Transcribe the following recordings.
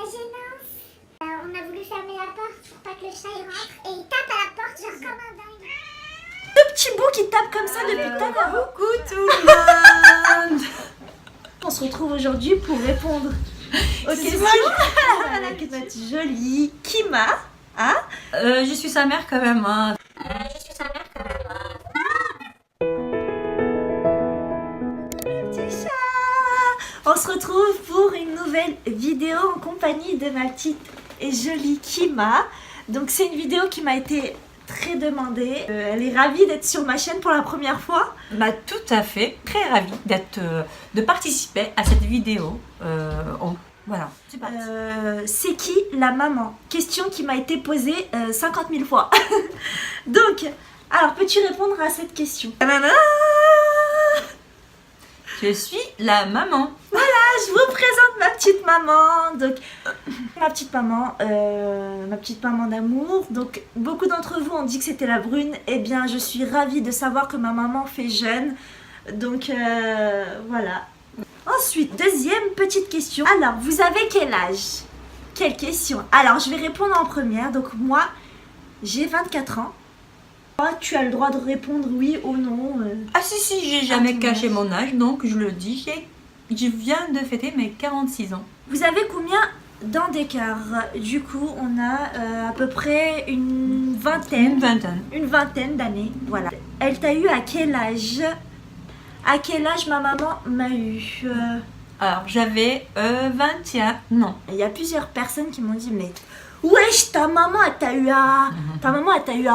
gênance. On a voulu fermer la porte pour pas que le chat y rentre et il tape à la porte genre comme un dingue. Le petit bout qui tape comme ça depuis tout à l'heure. Coucou tout le monde. On se retrouve aujourd'hui pour répondre aux questions avec notre jolie Kima. Hein? Je suis sa mère quand même. Hein. Petit chat. On se retrouve pour une nouvelle vidéo en compagnie de ma petite et jolie Kima. Donc c'est une vidéo qui m'a été très demandée. Elle est ravie d'être sur ma chaîne pour la première fois. Bah, tout à fait, très ravie de participer à cette vidéo. Voilà, c'est parti. C'est qui la maman? Question qui m'a été posée 50 000 fois. Donc, alors peux-tu répondre à cette question? Je suis la maman. Je vous présente ma petite maman. Donc, ma petite maman d'amour. Donc, beaucoup d'entre vous ont dit que c'était la brune. Eh bien, je suis ravie de savoir que ma maman fait jeune. Donc, voilà. Ensuite, deuxième petite question. Alors, vous avez quel âge? Quelle question? Alors, je vais répondre en première. Donc, moi, j'ai 24 ans. Toi, tu as le droit de répondre oui ou non. Ah si, j'ai jamais ton caché âge. mon âge, donc je le dis. Je viens de fêter mes 46 ans. Vous avez combien d'ans d'écart? Du coup, on a à peu près une vingtaine d'années. Voilà. Elle t'a eu à quel âge? À quel âge ma maman m'a eu? Alors, j'avais 21 ans. Il y a plusieurs personnes qui m'ont dit mais wesh, ta maman elle t'a eu à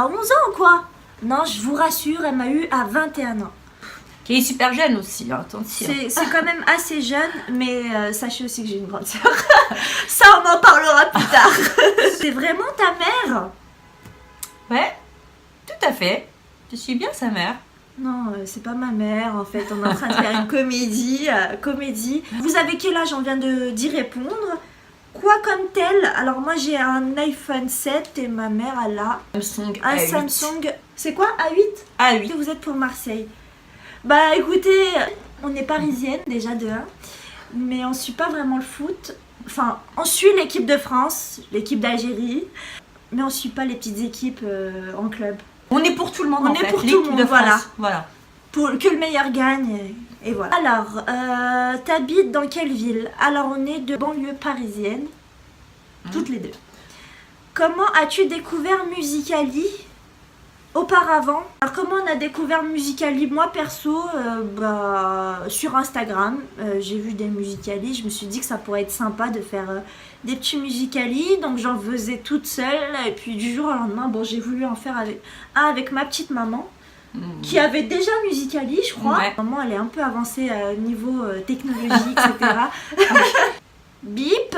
11 ans quoi. Non, je vous rassure, elle m'a eu à 21 ans. Qui est super jeune aussi, hein, attention. C'est quand même assez jeune, mais sachez aussi que j'ai une grande sœur. Ça, on en parlera plus tard. C'est vraiment ta mère? Ouais, tout à fait. Je suis bien sa mère. Non, c'est pas ma mère en fait. On est en train de faire une comédie. Vous avez quel âge? On vient d'y répondre. Quoi comme tel? Alors moi j'ai un iPhone 7 et ma mère elle a Samsung un A8. Samsung. C'est quoi? A8? A8. Vous êtes pour Marseille. Bah écoutez, on est parisienne déjà de 1, mais on suit pas vraiment le foot. Enfin, on suit l'équipe de France, l'équipe d'Algérie, mais on suit pas les petites équipes en club. On est pour tout le monde On en est fait. pour tout le L'équipe monde, de France. Voilà. Pour que le meilleur gagne, et voilà. Alors, t'habites dans quelle ville? Alors, on est de banlieue parisienne, toutes les deux. Comment as-tu découvert Musical.ly auparavant? Alors, comment on a découvert Musical.ly? Moi, perso, sur Instagram, j'ai vu des Musical.ly, je me suis dit que ça pourrait être sympa de faire des petits Musical.ly, donc j'en faisais toute seule, et puis du jour au lendemain, bon, j'ai voulu en faire avec ma petite maman. Qui avait déjà Musical.ly, je crois. Ouais. Maman, elle est un peu avancée niveau technologie, etc. Bip.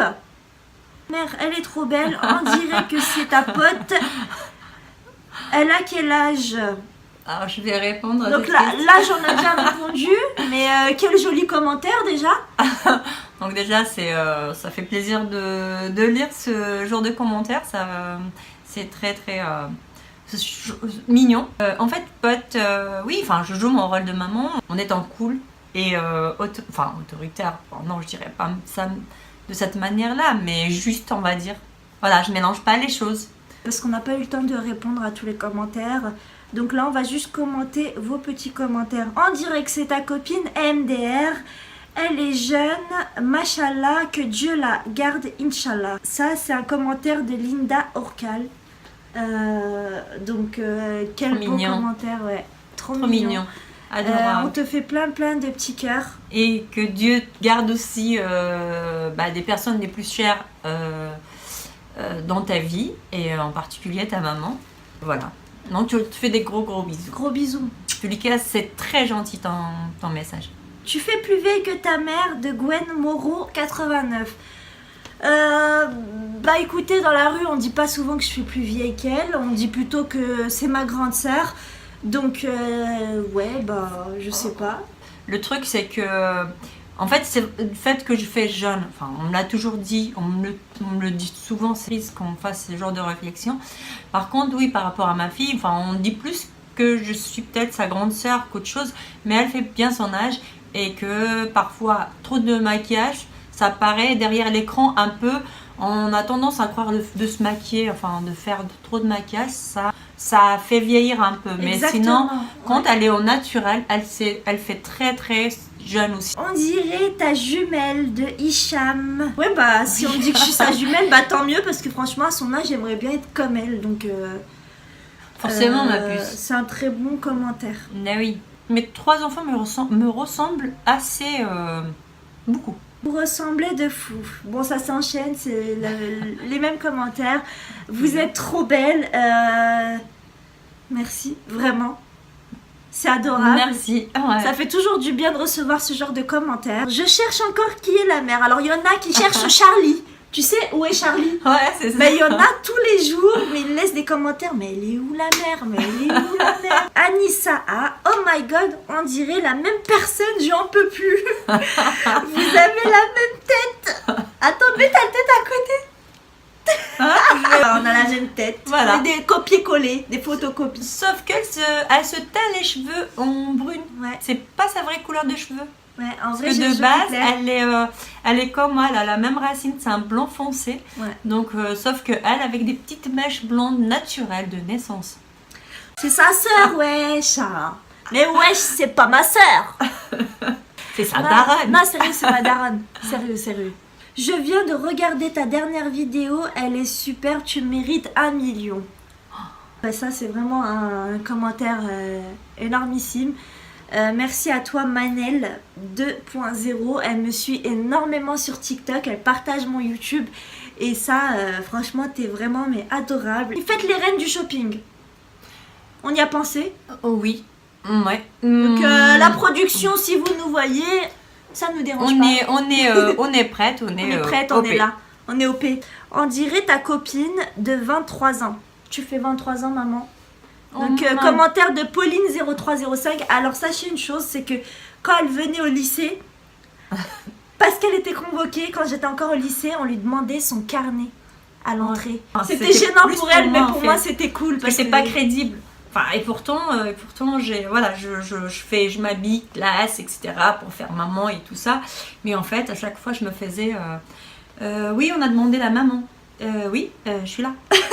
Mère, elle est trop belle. On dirait que c'est ta pote. Elle a quel âge? Alors, je vais répondre. Donc là, j'en ai déjà répondu. Mais quel joli commentaire déjà. Donc déjà, ça fait plaisir de lire ce genre de commentaires. C'est très mignon. En fait, pote, oui, enfin, je joue mon rôle de maman en étant cool et autoritaire. Bon, non, je dirais pas ça de cette manière-là, mais juste, on va dire, voilà, je mélange pas les choses. Parce qu'on n'a pas eu le temps de répondre à tous les commentaires. Donc là, on va juste commenter vos petits commentaires. On dirait que c'est ta copine MDR. Elle est jeune, machallah, que Dieu la garde, Inch'Allah. Ça, c'est un commentaire de Linda Orcal. Quel beau commentaire, ouais. Trop mignon. Adorable. On te fait plein de petits cœurs. Et que Dieu garde aussi des personnes les plus chères dans ta vie, et en particulier ta maman. Voilà. Donc tu te fais des gros bisous. Gros bisous. Lucas, c'est très gentil ton message. Tu fais plus vieille que ta mère, de Gwen Moreau 89. Écoutez, dans la rue on dit pas souvent que je suis plus vieille qu'elle, on dit plutôt que c'est ma grande sœur. Donc je sais pas. Le truc c'est que en fait c'est le fait que je fais jeune, enfin on me l'a toujours dit, on me le dit souvent, c'est triste qu'on fasse ce genre de réflexion. Par contre oui, par rapport à ma fille, enfin on dit plus que je suis peut-être sa grande sœur qu'autre chose, mais elle fait bien son âge et que parfois trop de maquillage ça paraît derrière l'écran un peu. On a tendance à croire de se maquiller, enfin de faire trop de maquillage, ça fait vieillir un peu. Mais Exactement. sinon, quand elle est au naturel, elle fait très très jeune aussi. On dirait ta jumelle de Hicham. Ouais, bah si on dit que je suis sa jumelle, bah tant mieux parce que franchement, à son âge, j'aimerais bien être comme elle. Donc, Forcément, ma puce. c'est un très bon commentaire. Mais oui. Mes 3 enfants me ressemblent assez beaucoup. Vous ressemblez de fou. Bon, ça s'enchaîne, c'est les mêmes commentaires. Vous êtes trop belle. Merci, vraiment. C'est adorable. Merci. Ouais. Ça fait toujours du bien de recevoir ce genre de commentaires. Je cherche encore qui est la mère. Alors, il y en a qui cherchent Charlie. Tu sais où est Charlie? Ouais, c'est ça. Mais il y en a tous les jours, mais ils laissent des commentaires. Mais elle est où la mère? Mais elle est où la mère? Anissa A. Oh my god, on dirait la même personne, j'en peux plus. Vous avez la même tête. Attends, mets ta tête à côté. On a la même tête. Voilà. Et des copier-coller, des photocopies. Sauf qu'elle se teint les cheveux en brune. Ouais, C'est pas sa vraie couleur de cheveux. ouais, en Parce vrai, que j'ai de joli base, clair. elle est comme moi, elle a la même racine, c'est un blanc foncé. Ouais. Donc, sauf que elle avec des petites mèches blondes naturelles de naissance. C'est sa sœur, wesh. Mais wesh, c'est pas ma sœur. C'est sa Non, daronne. non, sérieux, c'est ma daronne. Sérieux, sérieux. Je viens de regarder ta dernière vidéo, elle est super, tu mérites 1 million. Bah, ça, c'est vraiment un commentaire énormissime. Merci à toi, Manel 2.0. Elle me suit énormément sur TikTok, elle partage mon YouTube. Et ça, franchement, t'es vraiment mais adorable. Faites les reines du shopping. On y a pensé. Oh oui. Ouais. Donc, la production, si vous nous voyez, ça nous dérange pas. On est prête, On est prête, on OP. est là. On est OP. On dirait ta copine de 23 ans. Tu fais 23 ans, maman. Donc, Oh, commentaire de Pauline0305. Alors, sachez une chose, c'est que quand elle venait au lycée, parce qu'elle était convoquée, quand j'étais encore au lycée, on lui demandait son carnet à l'entrée. Ah, C'était c'était gênant plus pour elle, mais en pour fait. moi, c'était cool. Parce que c'est pas crédible. Enfin, et pourtant je m'habille classe, etc. pour faire maman et tout ça. Mais en fait, à chaque fois, je me faisais oui, on a demandé la maman. Oui, je suis là.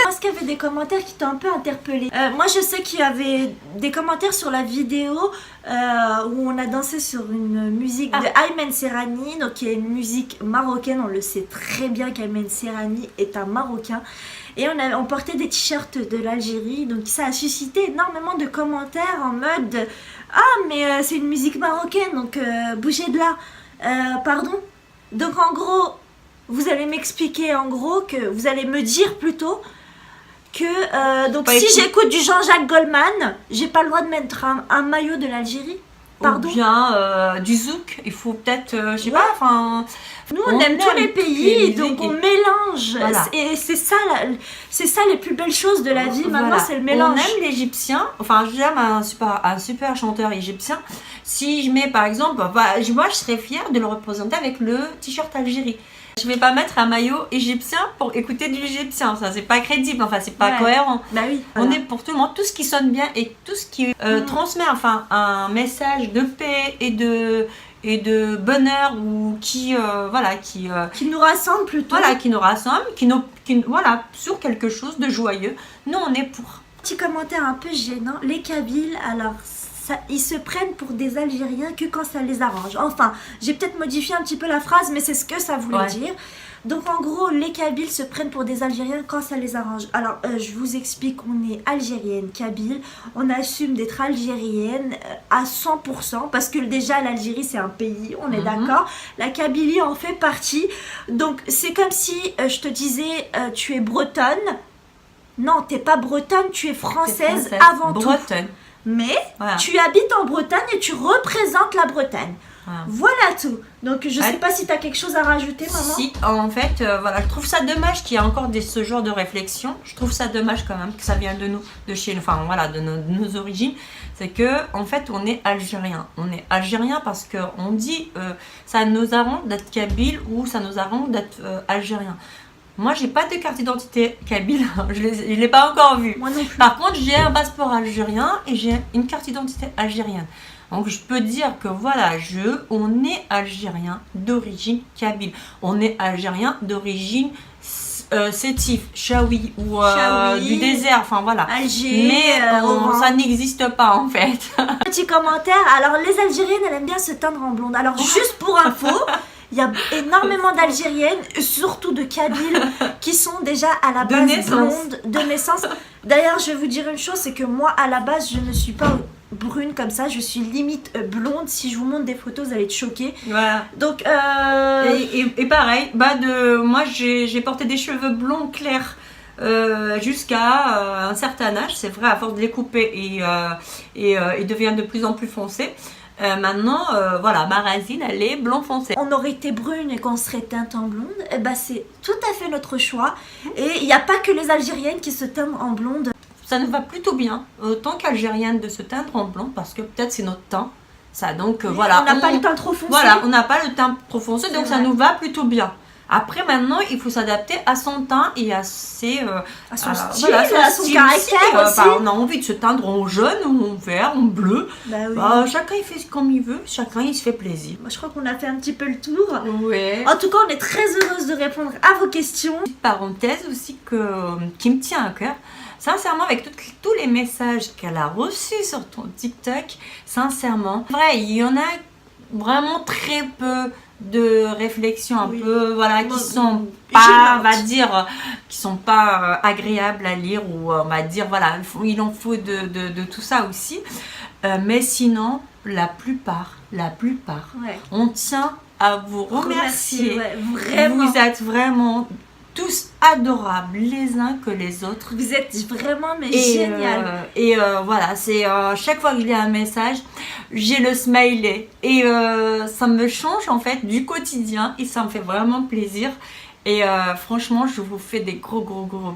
Est-ce qu'il y avait des commentaires qui t'ont un peu interpellé? Moi, je sais qu'il y avait des commentaires sur la vidéo où on a dansé sur une musique de Aymen Serrani, donc qui est une musique marocaine. On le sait très bien qu'Aymen Serrani est un Marocain. Et on portait des t-shirts de l'Algérie, donc ça a suscité énormément de commentaires en mode « Ah, mais c'est une musique marocaine, donc bougez de là. Pardon ?» Donc en gros, vous allez m'expliquer en gros que vous allez me dire plutôt que donc Pas si écoute. j'écoute du Jean-Jacques Goldman, j'ai pas le droit de mettre un maillot de l'Algérie. Pardon. Ou bien du zouk. Il faut peut-être, je sais Ouais. pas, enfin... Nous on aime tous les pays, donc musiques on et- mélange. Voilà. Et c'est ça les plus belles choses de la vie. Maintenant Voilà. c'est le mélange. On aime l'égyptien, enfin j'aime un super chanteur égyptien. Si je mets par exemple, moi je serais fière de le représenter avec le t-shirt Algérie. Je vais pas mettre un maillot égyptien pour écouter du égyptien, ça c'est pas crédible, enfin c'est pas Ouais. cohérent. Bah oui. On voilà. est pour tout le monde, tout ce qui sonne bien et tout ce qui transmet enfin un message de paix et de bonheur ou qui Qui nous rassemble plutôt. qui nous rassemble, voilà, sur quelque chose de joyeux. Nous on est pour. Petit commentaire un peu gênant. Les Kabyles, alors ils se prennent pour des Algériens que quand ça les arrange. Enfin, j'ai peut-être modifié un petit peu la phrase, mais c'est ce que ça voulait Ouais. dire. Donc en gros, les Kabyles se prennent pour des Algériens quand ça les arrange. Alors, je vous explique, on est algérienne, Kabyle. On assume d'être algérienne à 100%, parce que déjà l'Algérie c'est un pays, on est d'accord. La Kabylie en fait partie. Donc c'est comme si je te disais, tu es bretonne. Non, t'es pas bretonne, tu es française avant tout. Bretonne. Mais Voilà. tu habites en Bretagne et tu représentes la Bretagne. Voilà. Voilà tout. Donc je sais Ouais. pas si tu as quelque chose à rajouter, maman. Si, en fait, voilà, je trouve ça dommage qu'il y ait encore ce genre de réflexion. Je trouve ça dommage quand même que ça vient de nous, de chez nous, enfin voilà, de nos origines. C'est que, en fait, on est algérien. On est algérien parce qu'on dit ça nous arrange d'être kabyle ou ça nous arrange d'être algérien. Moi, j'ai pas de carte d'identité kabyle, je l'ai pas encore vue. Moi non plus. Par contre, j'ai un passeport algérien et j'ai une carte d'identité algérienne. Donc je peux dire que voilà, on est algérien d'origine kabyle. On est algérien d'origine sétif, chaoui ou du désert, enfin voilà. Alger, mais ça n'existe pas en fait. Petit commentaire, alors les Algériennes elles aiment bien se teindre en blonde. Alors juste pour info, il y a énormément d'Algériennes, surtout de Kabyles, qui sont déjà à la base blondes de naissance. D'ailleurs je vais vous dire une chose, c'est que moi à la base je ne suis pas brune comme ça, je suis limite blonde. Si je vous montre des photos vous allez être choqués. Voilà. Donc et pareil, moi j'ai porté des cheveux blonds clairs jusqu'à un certain âge. C'est vrai, à force de les couper et ils deviennent de plus en plus foncés. Maintenant, voilà, ma racine elle est blond foncé. On aurait été brune et qu'on serait teinte en blonde, et bah c'est tout à fait notre choix. Et il n'y a pas que les Algériennes qui se teignent en blonde. Ça nous va plutôt bien, autant qu'algérienne, de se teindre en blond, parce que peut-être c'est notre teint. Ça, donc voilà. On n'a pas le teint trop foncé. Voilà, on n'a pas le teint trop foncé, donc ça nous va plutôt bien. Après, maintenant, il faut s'adapter à son teint et à ses... à son style, voilà, à son caractère aussi. On a envie de se teindre en jaune, en vert, en bleu. Bah oui. Chacun il fait comme il veut, chacun il se fait plaisir. Moi, je crois qu'on a fait un petit peu le tour. Ouais. En tout cas, on est très heureuse de répondre à vos questions. Petite parenthèse aussi qui me tient à cœur. Sincèrement, avec tous les messages qu'elle a reçus sur ton TikTok, sincèrement, vrai, il y en a vraiment très peu de réflexions un peu, voilà, qui sont pas, on va dire, qui sont pas agréables à lire, ou on va dire, voilà, il en faut de tout ça aussi. Mais sinon, la plupart, Ouais. on tient à vous remercier. Ouais, vraiment. Vous êtes vraiment tous adorables les uns que les autres. Vous êtes vraiment génial. Voilà, c'est chaque fois que je lis un message, j'ai le smiley et ça me change en fait du quotidien et ça me fait vraiment plaisir. Et franchement, je vous fais des gros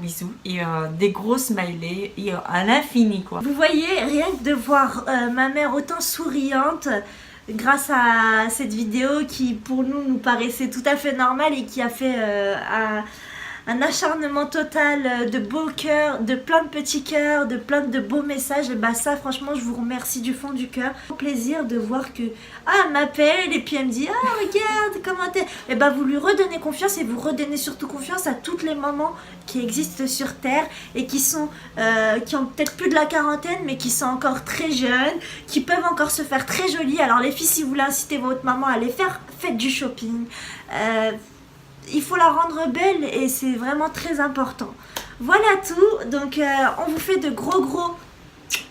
bisous et des gros smileys et à l'infini quoi. Vous voyez, rien que de voir ma mère autant souriante grâce à cette vidéo qui pour nous paraissait tout à fait normale et qui a fait un acharnement total de beaux cœurs, de plein de petits cœurs, de plein de beaux messages. Et bah ça franchement je vous remercie du fond du cœur. Plaisir de voir que elle m'appelle et puis elle me dit regarde comment t'es. Et bah vous lui redonnez confiance et vous redonnez surtout confiance à toutes les mamans qui existent sur terre et qui sont qui ont peut-être plus de la quarantaine mais qui sont encore très jeunes, qui peuvent encore se faire très jolies. Alors les filles, si vous voulez inciter votre maman à aller faire, faites du shopping. Il faut la rendre belle et c'est vraiment très important. Voilà tout, donc on vous fait de gros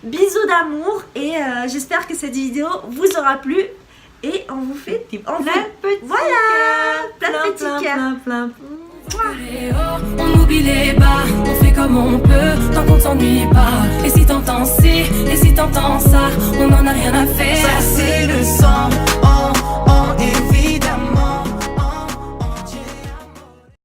bisous d'amour et j'espère que cette vidéo vous aura plu et on vous fait plein de petits cœurs. On oublie les bas, on fait comme on peut, tant qu'on s'ennuie pas. Et si t'entends ci, et si t'entends ça, on en a rien à faire.